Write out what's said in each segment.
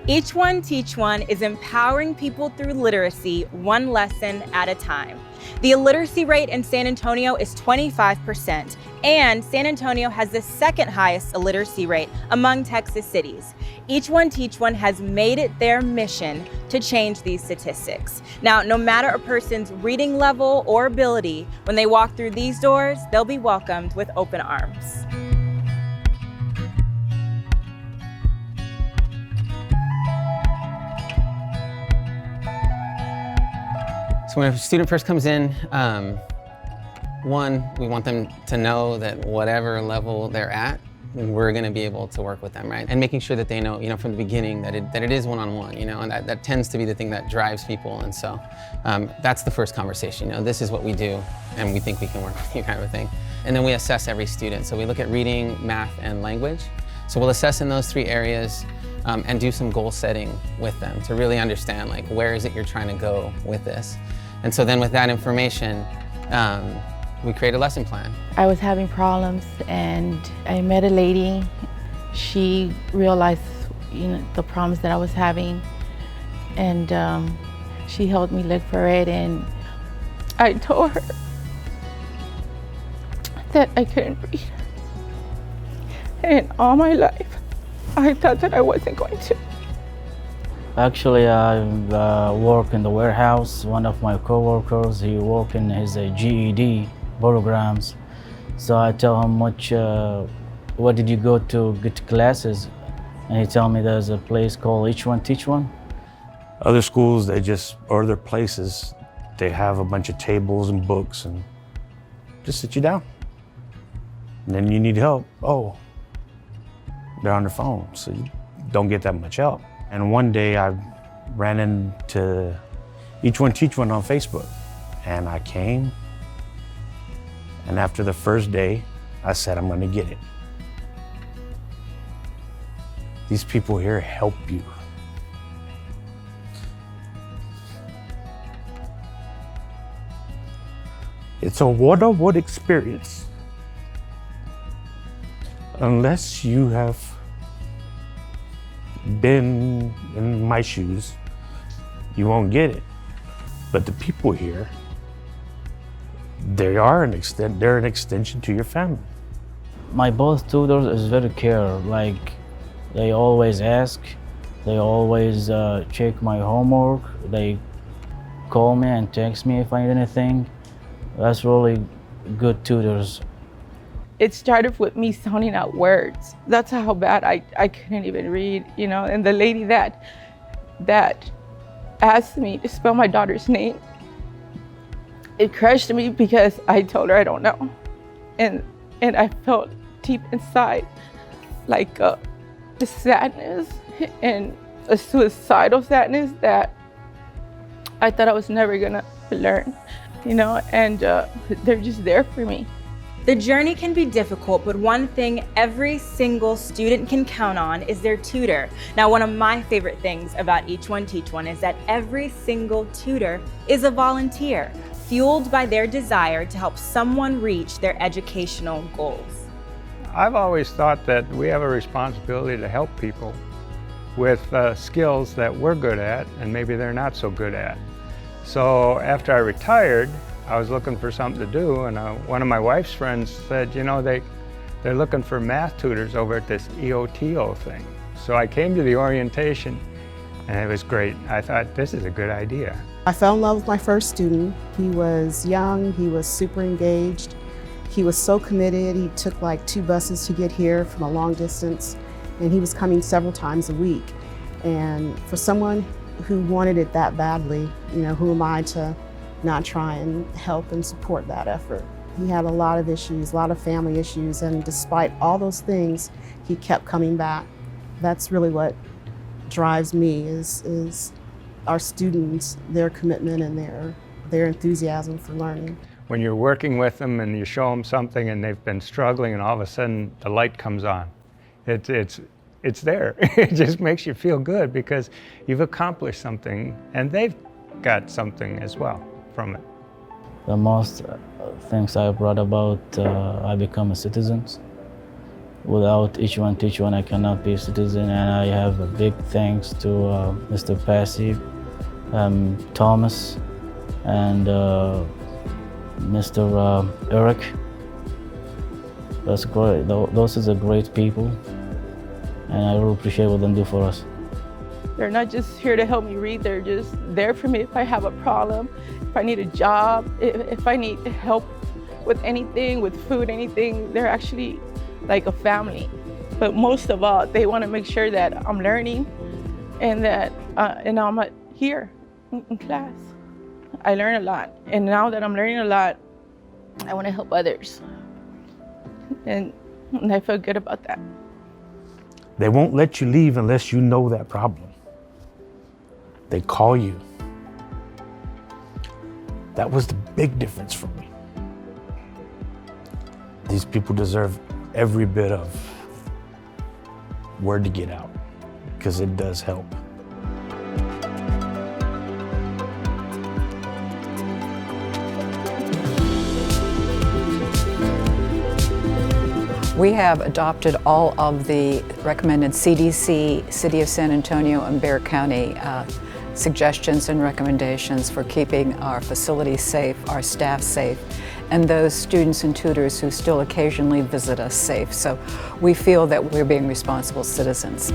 Each One Teach One is empowering people through literacy one lesson at a time. The illiteracy rate in San Antonio is 25%, and San Antonio has the second highest illiteracy rate among Texas cities. Each One Teach One has made it their mission to change these statistics. Now, no matter a person's reading level or ability, when they walk through these doors, they'll be welcomed with open arms. So when a student first comes in, one, we want them to know that whatever level they're at, we're going to be able to work with them, right? And making sure that they know, from the beginning that it is one-on-one, and that tends to be the thing that drives people. And so that's the first conversation. This is what we do, and we think we can work with you, kind of a thing. And then we assess every student. So we look at reading, math, and language. So we'll assess in those three areas and do some goal setting with them to really understand, like, where is it you're trying to go with this? And so then with that information, we create a lesson plan. I was having problems and I met a lady. She realized the problems that I was having, and she helped me look for it, and I told her that I couldn't read. And all my life, I thought that I wasn't going to. Actually, I work in the warehouse. One of my coworkers, he work in his GED programs. So I tell him, what did you go to get classes? And he tell me there's a place called Each One Teach One. Other schools, or other places, they have a bunch of tables and books and just sit you down. And then you need help. Oh, they're on their phone, so you don't get that much help. And one day I ran into Each One Teach One on Facebook, and I came, and after the first day, I said, I'm gonna get it. These people here help you. It's a wonderful experience. Unless you have been in my shoes, you won't get it. But the people here, they're an extension to your family. My both tutors is very care. Like, they always ask, they always check my homework, they call me and text me if I need anything. That's really good tutors. It started with me sounding out words. That's how bad I couldn't even read, and the lady that asked me to spell my daughter's name, it crushed me because I told her I don't know. And I felt deep inside like the sadness and a suicidal sadness that I thought I was never gonna learn, and they're just there for me. The journey can be difficult, but one thing every single student can count on is their tutor. Now, one of my favorite things about Each One Teach One is that every single tutor is a volunteer, fueled by their desire to help someone reach their educational goals. I've always thought that we have a responsibility to help people with skills that we're good at and maybe they're not so good at. So after I retired, I was looking for something to do, and one of my wife's friends said, they're looking for math tutors over at this EOTO thing. So I came to the orientation, and it was great. I thought, this is a good idea. I fell in love with my first student. He was young, he was super engaged. He was so committed. He took like 2 buses to get here from a long distance, and he was coming several times a week. And for someone who wanted it that badly, who am I to not try and help and support that effort? He had a lot of issues, a lot of family issues, and despite all those things, he kept coming back. That's really what drives me is our students, their commitment and their enthusiasm for learning. When you're working with them and you show them something and they've been struggling and all of a sudden the light comes on, it's there. It just makes you feel good because you've accomplished something and they've got something as well from it. The most things I brought about, I become a citizen. Without each one teach one, I cannot be a citizen. And I have a big thanks to Mr. Passy, Thomas, and Mr. Eric. That's great. Those are great people, and I really appreciate what they do for us. They're not just here to help me read, they're just there for me if I have a problem, if I need a job, if I need help with anything, with food, anything. They're actually like a family. But most of all, they want to make sure that I'm learning and that and I'm here in class. I learn a lot, and now that I'm learning a lot, I want to help others. And I feel good about that. They won't let you leave unless you know that problem. They call you. That was the big difference for me. These people deserve every bit of word to get out, because it does help. We have adopted all of the recommended CDC, City of San Antonio, and Bexar County suggestions and recommendations for keeping our facilities safe, our staff safe, and those students and tutors who still occasionally visit us safe. So we feel that we're being responsible citizens.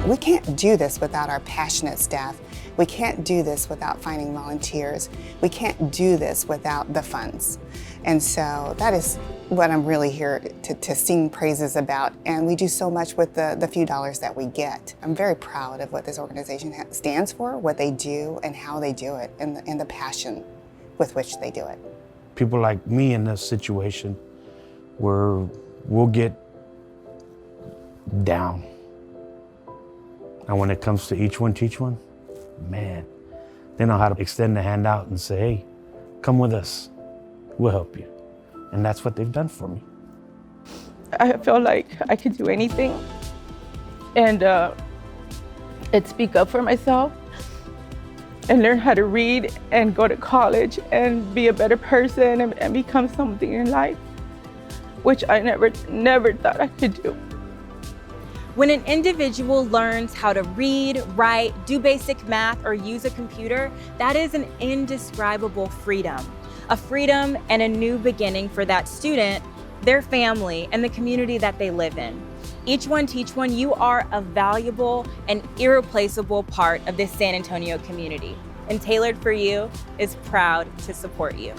We can't do this without our passionate staff. We can't do this without finding volunteers. We can't do this without the funds. And so that is what I'm really here to sing praises about. And we do so much with the few dollars that we get. I'm very proud of what this organization stands for, what they do, and how they do it, and the passion with which they do it. People like me in this situation where we'll get down. And when it comes to each one, teach one, man, they know how to extend the hand out and say, hey, come with us, we'll help you. And that's what they've done for me. I feel like I could do anything and speak up for myself and learn how to read and go to college and be a better person and become something in life, which I never thought I could do. When an individual learns how to read, write, do basic math, or use a computer, that is an indescribable freedom. A freedom and a new beginning for that student, their family, and the community that they live in. Each one, teach one, you are a valuable and irreplaceable part of this San Antonio community. And Tailored for You is proud to support you.